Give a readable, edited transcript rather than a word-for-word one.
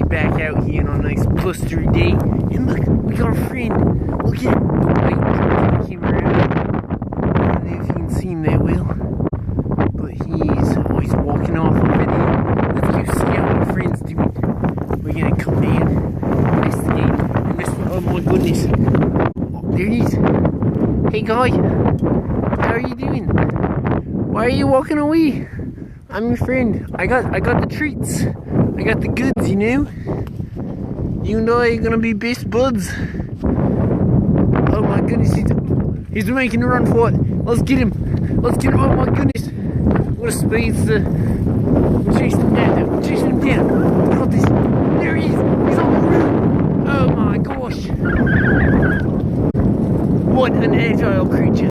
back out here on a nice blustery day. And look, we got a friend. Look at him. Wait, I came around. I don't know if you can see him that well. But he's walking off over there. Let's go see how our friend's doing. We're gonna come down, investigate. Oh my goodness. Oh, there he is. Hey guy, how are you doing? Why are you walking away? I'm your friend. I got the treats. I got the goods, you know? You and I are gonna be best buds. Oh my goodness, he's making a run for it. Let's get him. Oh my goodness. What a speedster. We're chasing him down. We got this. There he is. He's on the roof. Oh my gosh. What an agile creature.